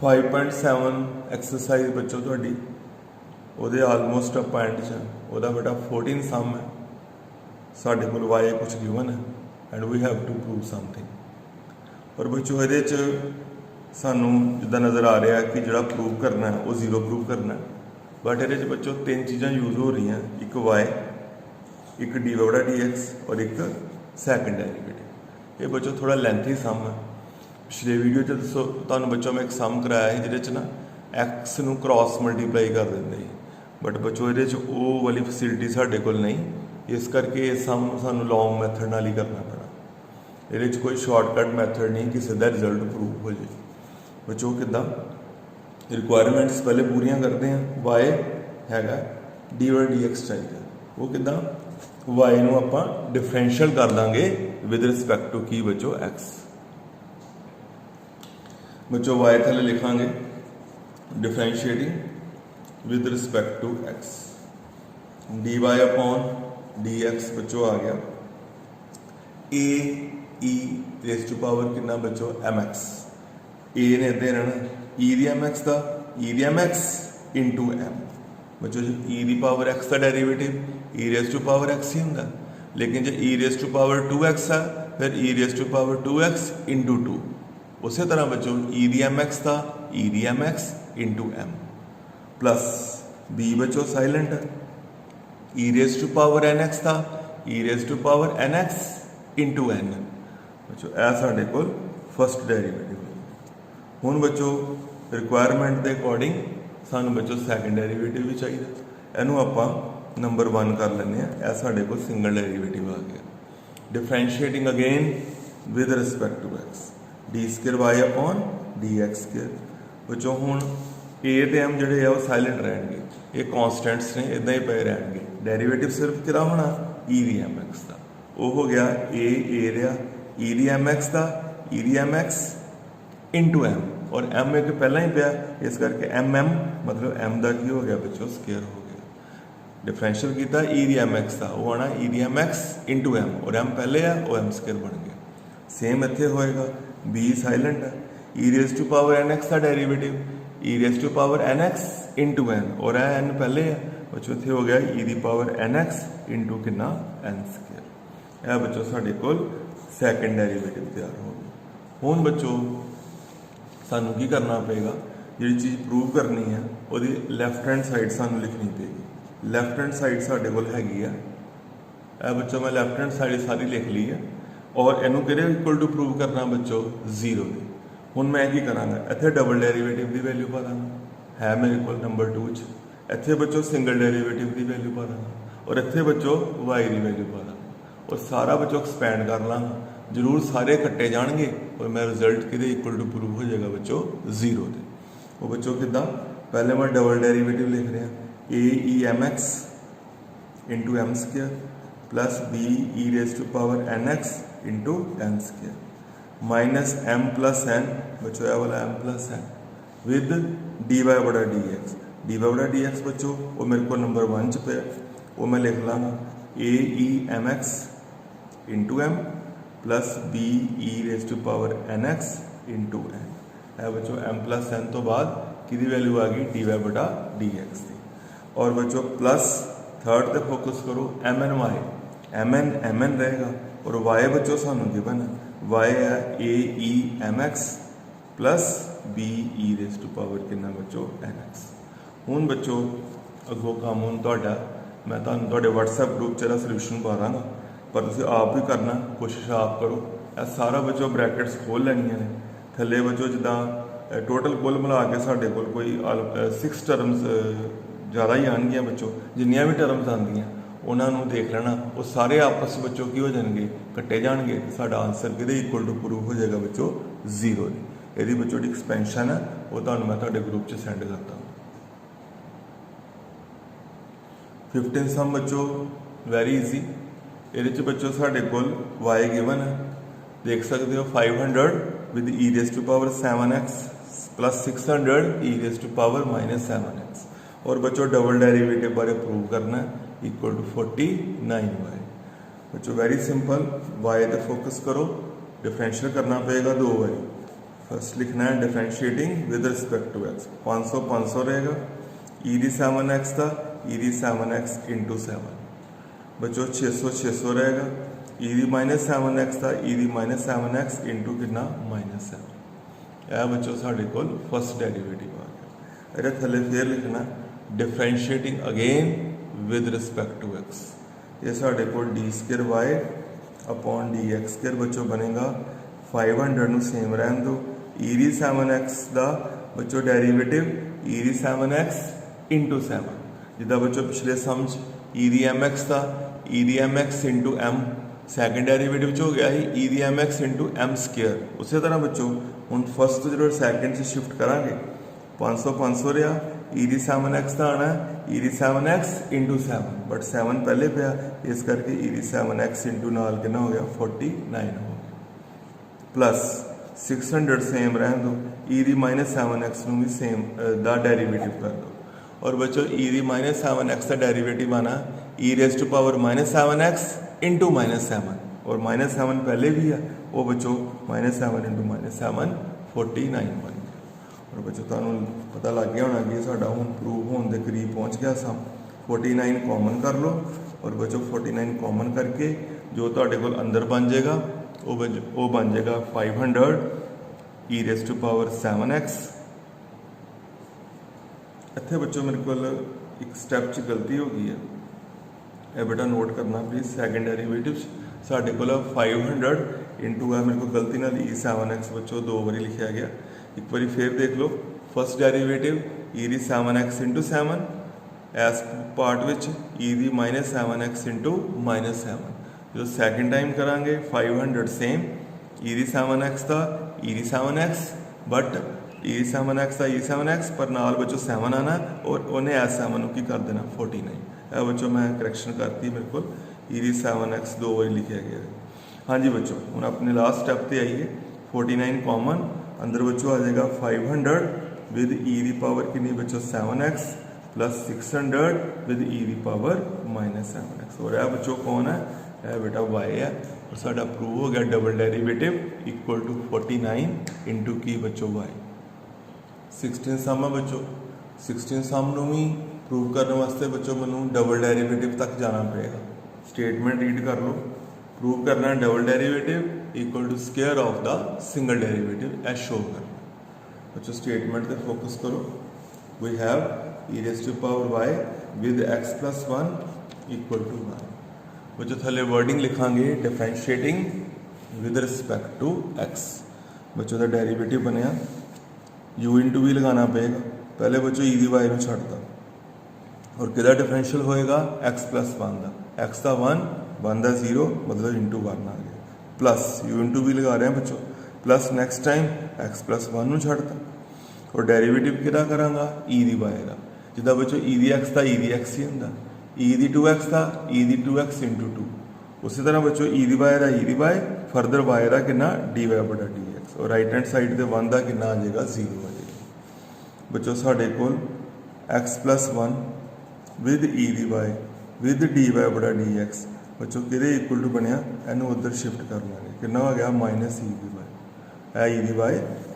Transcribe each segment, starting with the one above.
5.7 exercise बच्चों थोड़ी ਉਹਦੇ ਆਲਮੋਸਟ ਆਪਾਂ ਐਂਡ 'ਚ ਉਹਦਾ ਬੇਟਾ 14 ਸਮ ਹੈ ਸਾਡੇ ਕੋਲ ਵਾਈ ਕੁਛ ਗਿਵਨ ਹੈ and we have to prove something ਪਰ ਬੱਚੋ ਇਹਦੇ 'ਚ ਸਾਨੂੰ ਜਿੱਦਾਂ ਨਜ਼ਰ ਆ ਰਿਹਾ ਕਿ ਜਿਹੜਾ ਪ੍ਰੂਵ ਕਰਨਾ ਉਹ ਜ਼ੀਰੋ ਪ੍ਰੂਵ ਕਰਨਾ ਬਟ ਇਹਦੇ 'ਚ ਬੱਚੋ ਤਿੰਨ ਚੀਜ਼ਾਂ ਯੂਜ਼ ਹੋ ਰਹੀਆਂ ਇੱਕ ਵਾਈ ਇੱਕ ਡੀ ਬੜਾ ਡੀ ਐਕਸ ਔਰ ਇੱਕ ਸੈਕੰਡ ਡੈਰੀਵੇਟਿਵ ਇਹ ਬੱਚੋ ਥੋੜਾ ਲੈਂਥੀ ਸਮ ਹੈ ਪਿਛਲੇ ਵੀਡੀਓ 'ਚ ਦੱਸੋ ਤੁਹਾਨੂੰ ਬੱਚੋ ਮੈਂ ਇੱਕ ਸਮ ਕਰਾਇਆ ਸੀ ਜਿਹਦੇ 'ਚ ਨਾ ਐਕਸ ਨੂੰ ਕ੍ਰਾਸ ਮਲਟੀਪਲਾਈ ਕਰ ਦਿੰਦੇ ਸੀ बट बच्चों ये वो वाली फैसिलिटी साढ़े को नहीं इस करके इस सम सानू लॉन्ग मैथड नाल ही करना पैना ये कोई शॉर्टकट मैथड नहीं किसी का रिजल्ट प्रूव हो जाए बच्चों किदा रिक्वायरमेंट्स पहले पूरियां करते हैं वाई हैगा डी और डी एक्स चाहिए वो किदा वाई नू आपां डिफरेंशियल कर देंगे विद रिस्पैक्ट टू की बच्चों एक्स बच्चों वाई थले लिखांगे differentiating with respect to x dy upon dx बच्चों आ गया a e raised to power कितना बच्चों mx a ने इधर रहना e दी mx का e दी mx into m बच्चों जो e दी पावर x का derivative e raised to power x ही होंगे लेकिन जो e raised to power 2x है फिर e raised to power 2x into 2 उसी तरह बच्चों e दी mx का e दी mx into m plus b बच्चों साइलेंट है e raise to power nx था e raise to power nx into n बच्चों यह साढ़े को फर्स्ट डेरीवेटिव हुण बच्चों रिक्वायरमेंट के अकॉर्डिंग सानू बच्चों सैकेंड डेरीवेटिव भी चाहिए इनू आपां नंबर 1 कर लेने यह साढ़े को सिंगल डेरीवेटिव आ गया differentiating again with respect to x d square y upon d x square बच्चों हुण ए ते एम जिहड़े आ वो साइलेंट रहेंगे ये कॉन्स्टेंट्स ने इदां ही पे रहेंगे डेरीवेटिव सिर्फ किहदा होना ई दी एम एक्स का वो हो गया ए रहा ई दी एम एक्स का ई दी एम एक्स इंटू एम और एम एक पहला ही पिया इस करके एम मतलब एम का की हो गया बच्चों स्केयर हो गया डिफरेंशियल किया ई दी एम एक्स का वो आना ई दी एम एक्स इंटू एम और एम पहले है वो एम स्केयर बन गया सेम इत्थे होएगा बी साइलेंट है e raise to power n x का derivative e raise to power n x into n और एन पहले है बच्चों इतने हो गया e the power n x into कितना एन स्केयर यह बच्चों साढ़े को सैकेंड डेरीवेटिव तैयार हो गई हुण बच्चों सानू की करना पेगा जी चीज़ प्रूव करनी है वो लैफ्ट हैंड साइड सानू लिखनी पेगी लैफ्ट हैंड साइड साढ़े को हैगी है यह बच्चों मैं लैफ्ट हैंड साइड सारी लिख ली है और इनू कि इक्वल टू प्रूव करना बच्चों जीरो की ਹੁਣ मैं की करांगा इत्थे डबल डेरीवेटिव की वैल्यू पा दांगा है मेरे को नंबर 2 च इत्थे बच्चों सिंगल डेरीवेटिव की वैल्यू पा दांगा और इत्थे बच्चों वाई की वैल्यू पा दांगा और सारा बच्चों एक्सपैंड कर लाँगा जरूर सारे कट्टे जाएंगे और मेरा रिजल्ट कि इक्वल टू प्रूव हो जाएगा बच्चों जीरो के वो बच्चों किदा पहले मैं डबल डेरीवेटिव लिख रहा a e m x into m square plus b e raise to power n x into n square minus m plus n बच्चों यह वाला m plus n with d y बड़ा डी एक्स बच्चों वो मेरे को नंबर 1 च पे वो मैं लिख लाँगा a e m x into m plus b e raise to power n x into n है बच्चों एम प्लस एन तो बाद कि वैल्यू आ गई डी वाई बटा डी एक्स की और बच्चों प्लस थर्ड पे फोकस करो m n y m n रहेगा और वाई बच्चों सानू गिवन है वाई है a e m x plus b e raise to power कितना बच्चों एन एक्स हुण बच्चों अगों काम हुण तुहाडा मैं तुहाडे WhatsApp ग्रुप च सोल्यूशन पा दांगा पर तुसीं आप भी करना कोशिश आप करो यह सारा बच्चों ब्रैकेट्स खोल लैनियां ने थल्ले बच्चों जिद्दां टोटल कुल मिला के साडे कोल कोई 6 टर्म्स ज़्यादा ही आएंगियां बच्चों जिन्नियां भी टर्म्स आंदियां उन्होंने देख लेना वो सारे आपस बच्चों की हो जाएंगे कट्टे जाएंगे साडा आंसर कि इक्वल टू प्रूव हो जाएगा बच्चों जीरो यदि बच्चों की एक्सपेंशन है वो तो मैं तुहाडे ग्रुप च सेंड करता हूँ 15 सम बच्चों वेरी ईजी ये बच्चों साडे कोल वाई गिवन है देख सकते हो 500 with e raise to power 7x plus 600 e raise to power -7x और बच्चों डबल डेरीवेटिव बारे प्रूव करना है इक्वल टू 49 वाई बच्चों वेरी सिंपल वाई पे फोकस करो डिफरेंशियल करना पड़ेगा 2 बारी फर्स्ट लिखना है differentiating with respect to x. 500 500 रहेगा, ई दी 7x था, ई दी 7x इंटू 7 बच्चों 600 600 रहेगा, ई दी -7x था, ई दी -7x इंटू कितना -7। यह बच्चों साढ़े को फर्स्ट डेरीवेटिव आ गया। ये थले फिर लिखना differentiating again with respect to x. ये साढ़े को d² y अपॉन dx² बच्चों बनेगा 500 ਨੂੰ सेम रहन दो, ई दी 7x का बच्चों derivative e the 7x into 7 जिदा बच्चों पिछले समझ ई दी mx था, ई दी mx into m second derivative हो गया ही ई दी mx इंटू m²। उसी तरह बच्चों हम फर्स्ट जो सैकेंड से शिफ्ट करांगे 500 500 रहा, ई दी 7x का आना ई दी 7x इंटू 7 बट 7 पहले पिया इस करके ई दी 7x इंटू नाल कितना हो गया 49 हो गया, प्लस 600 सेम रहन दो, ई दी -7x भी सेम दा डेरीवेटिव कर दो और बच्चों ई दी -7x का डेरीवेटिव आना e raise to power -7x into -7 और -7 पहले भी है वो बच्चों -7 इंटू -7 49 बन गया। और बच्चों तुहानू पता लग गया होना कि साडा हुण प्रूव होने के करीब पहुँच गया सा। 49 कॉमन कर लो और बच्चों 49 कॉमन करके जो तुहाडे कोल अंदर बन जाएगा वो बन जाएगा 500 ई रेज टू पावर 7x। इत्थे बच्चों मेरे को एक स्टैप च गलती हो गई है, यह बेटा नोट करना प्लीज। सैकेंड डेरीवेटिव साढ़े को 500 इंटू है मेरे को गलती ना ई 7x बच्चों दो बारी लिखा गया, एक बार फिर देख लो। First derivative e the 7x into 7 as part which e the -7x into -7 जो सैकेंड टाइम करांगे 500 सेम ई दी 7x था, ई the 7x but E the 7x था, ई 7x पर नाल बच्चों 7 आना और उन्हें एस 7 की कर देना 49। यह बच्चों मैं करैक्शन करती मेरे को ई दी 7x दो बार लिखा गया। हाँ जी बच्चों हम अपने लास्ट स्टैप पे आइए। 49 कॉमन अंदर बच्चों आ जाएगा 500 विद ई दी पावर कितनी बच्चों 7x plus 600 with E the power -7x और यह बच्चों कौन है, यह बेटा y है और साडा प्रूव हो गया double derivative equal to 49 into की बच्चों y। 16 सम है बच्चों, 16 सम नूं भी प्रूव करने वास्ते बच्चों मैं डबल डेरीवेटिव तक जाना पड़ेगा। स्टेटमेंट रीड कर लो, प्रूव करना है double derivative equal to square of the single derivative as show करना। बच्चों स्टेटमेंट पे फोकस करो। We have e raise to power y with x plus 1 equal to 1। बच्चों थले वर्डिंग लिखांगे differentiating with respect to x। बच्चों का derivative बनया u इंटू भी लगाना पड़ेगा, पहले बच्चों ई दी y में छड़ता और किदा डिफरेंशियल होएगा x प्लस 1 का, x का 1 1 का 0 मतलब इंटू 1 आ गया, प्लस u इंटू भी लगा रहे हैं बच्चों, plus next time x plus 1 में छड़ता और डेरीवेटिव किदा करांगा ई दी y का, जिदा बच्चों ई दी x था ई दी x ही होंदा, ई दी 2x था ई दी 2x इंटू 2। उसी तरह बच्चों ई दी y का ई दी y फरदर y का कितना dy बटा dx और राइट हैंड साइड से 1 का कितना आ जाएगा 0 आ जाएगा। बच्चों साढ़े को x plus 1 with E the y with dy बटा dx बच्चों कि इक्वल टू बनया इनू उधर शिफ्ट कर लेंगे कितना हो गया minus e the y, E the y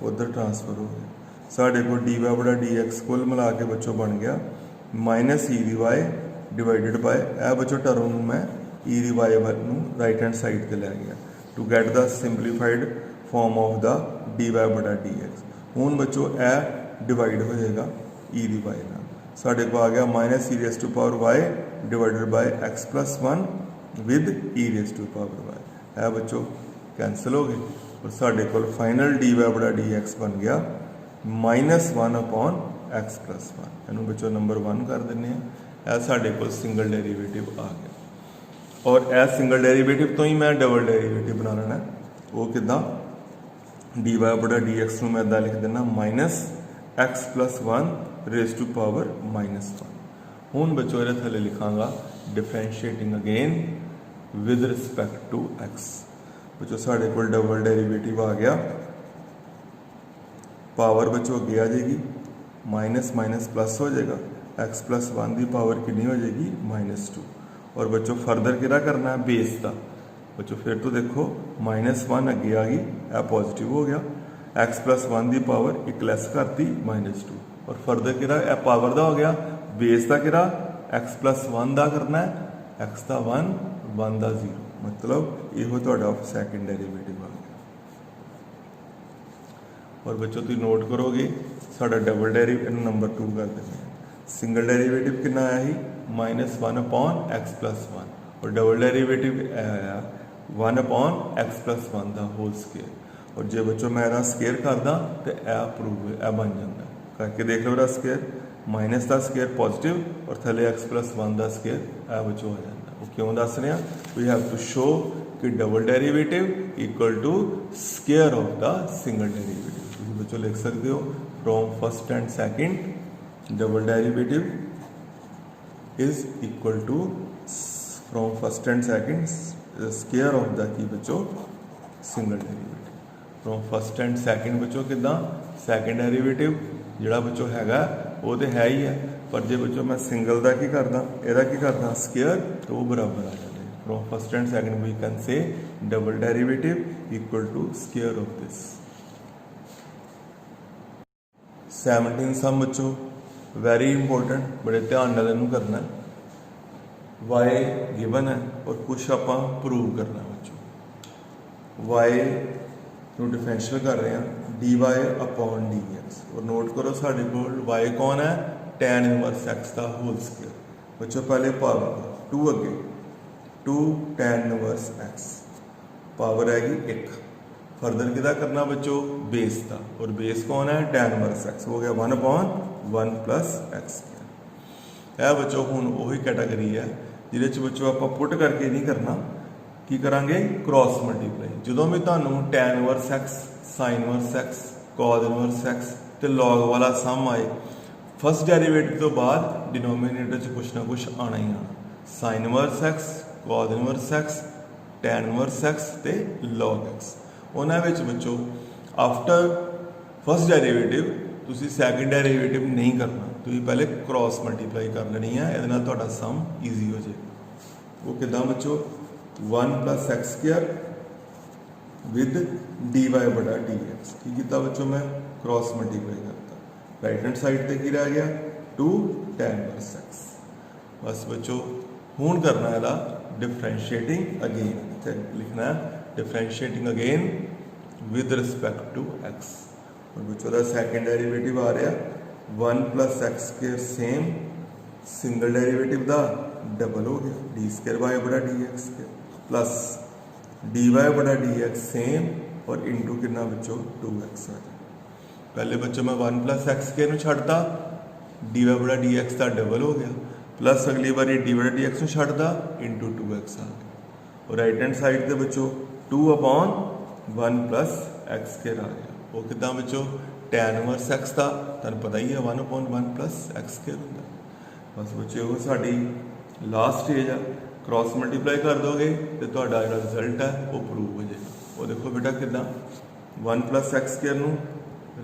उधर ट्रांसफर हो गया। साढ़े को dy बटा dx कुल मिला के बच्चों बन गया minus e the y divided by ए बच्चों टर्म मैं e the y right hand side पर लै गया to get the simplified form of the dy बटा dx। हूँ बच्चों ए डिवाइड हो जाएगा ई दी y ना, साढ़े को आ गया minus e raise to power y divided by x plus 1 with e raise to power y। है बच्चों कैंसल हो गए और साढ़े को फाइनल dy बटा dx बन गया -1 अपॉन x प्लस 1। इनू बच्चों नंबर 1 कर देने हैं। यह साढ़े को सिंगल डेरीवेटिव आ गया और यह सिंगल डेरीवेटिव तो ही मैं डबल डेरीवेटिव बना लेना। वो किदा dy बटा dx में मैं इदा लिख देना minus x plus 1 raise to power -1। हूँ बच्चों ये थले लिखांगा differentiating again with respect to x। बच्चों साढ़े को डबल डेरीवेटिव आ गया, पावर बच्चों अगे आ जाएगी माइनस माइनस प्लस हो जाएगा, x प्लस 1 की पावर कितनी हो जाएगी -2 और बच्चों फर्दर क्या करना है बेस का। बच्चों फिर तो देखो -1 अगे आ गई, यह पॉजिटिव हो गया, एक्स प्लस 1 की पावर एक लैस करती -2 और फर्दर कि पावर का हो गया बेस का कि एक्स प्लस 1 का करना है एक्स का 1 1 का 0 मतलब यो सैकेंड डेरीवेटिव आ गया। और बच्चों तुम नोट करोगे साडा डबल डेरीवेटिव नंबर 2 कर देंगे। सिंगल डेरीवेटिव कितना आया ही -1 अपॉन एक्स प्लस 1 और डबल डेरीवेटिव आया 1 अपॉन एक्स प्लस 1 का होल स्केयर। और जो बच्चों मैं स्केयर करदा तो यह प्रूव यह बन जाता करके देख लो यह स्केयर माइनस का स्केयर पॉजिटिव और थले एक्स प्लस 1 का स्केयर यह बच्चों आ जाता। वो क्यों दस रहे हैं वी हैव टू शो कि double derivative equal to square of the single derivative. बच्चों लिख सकते हो from first and second double derivative is equal to from first and second square of the की बच्चों single derivative. From first and second बच्चों किदा second derivative जोड़ा बच्चों हैगा वो तो है ही है पर जो बच्चों मैं सिंगल का की करदा यदा की करदा स्केयर तो वो बराबर आ जाता है। From first and second we can say double derivative equal to square of this. 17 sum बच्चों वेरी इंपॉर्टेंट बड़े ध्यान नाल इहनूं करना है। वाई गिवन है और कुछ आपां प्रूव करना है बच्चों। वाई नूं डिफरेंशियल कर रहे हैं d y upon d x और नोट करो साढ़े को वाई कौन है टैन इनवर्स एक्स का होल स्केयर। बच्चों पहले पावर 2 अगे 2 टैन इनवर्स एक्स पावर हैगी 1 फर्दर किदा करना बच्चों बेस का और बेस कौन है टैन इनवर्स एक्स हो गया 1 अपॉन 1 प्लस एक्स स्केयर। यह बच्चों हुण वही कैटागरी है जिहदे बच्चों आप पुट करके नहीं करना की करांगे क्रॉस मल्टीप्लाई। जो भी तुहानूं tan inverse x sine inverse x cos inverse x ते लॉग वाला सम आए फर्स्ट डेरीवेटिव तो बाद डिनोमीनेटर च कुछ ना कुछ आना ही आना। Sine inverse x cos inverse x tan inverse x ते लॉग एक्स उन्हां विच बच्चों आफ्टर फर्स्ट डेरीवेटिव तुसीं सैकेंड डेरीवेटिव नहीं करना तुसीं पहले क्रॉस मल्टीप्लाई कर लेनी है इहदे नाल तुहाडा सम ईजी हो जाएगा। वो किदां बच्चों 1 plus x square with d y बटा डी एक्स की किया बच्चों मैं क्रॉस मल्टीप्लाई करता राइट हैंड साइड पे की रह गया 2 टैन इनवर्स एक्स। बस बच्चों हूँ करना है डिफरेंशिएटिंग अगेन लिखना है differentiating again with respect to x. और बच्चों का सैकेंड डेरीवेटिव आ रहा 1 plus x square same single derivative का डबल हो गया डी स्केयर वाई बटा d x square plus d y बटा डी एक्स सेम और इंटू कितना बच्चों 2x आ जाए। पहले बच्चों मैं 1 प्लस एक्स स्केयर में छड़ता डी वाई बटा डी एक्स का डबल हो गया प्लस अगली बार डी बटा डी एक्स में छड़ता इंटू 2x आ गया और राइट हैंड साइड से बच्चों 2 अपॉन 1 प्लस एक्स स्केयर आ गया। वो कितना बच्चों टैन इनवर्स एक्स का तुहानूं पता ही है 1 अपॉन 1 प्लस एक्स स्केयर होंदा। बस बच्चों वो साडी लास्ट स्टेज है क्रॉस मल्टीप्लाई कर दोगे तो तुहाडा जिहड़ा रिजल्ट है वो प्रूव हो जाएगा। वो देखो बेटा कितना 1 प्लस एक्स स्केयर नूं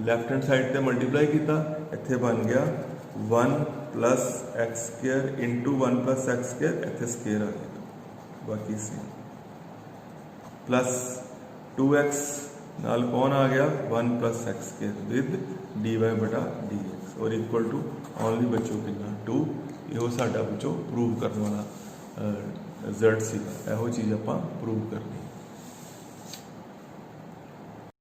लैफ्ट हैंड साइड से मल्टीप्लाई किया इत्थे बन गया 1 plus x square into 1 plus x square इत्थे स्केयर आ जाएगा बाकी सेम प्लस 2x नाल कौन आ गया 1 plus x square with d y बटा डी एक्स और इक्वल टू ओनली बच्चों कितना 2। यो साडा बच्चों प्रूव करने वाला रिजल्ट सीगा। ਇਹੋ चीज़ आपां प्रूव करनी।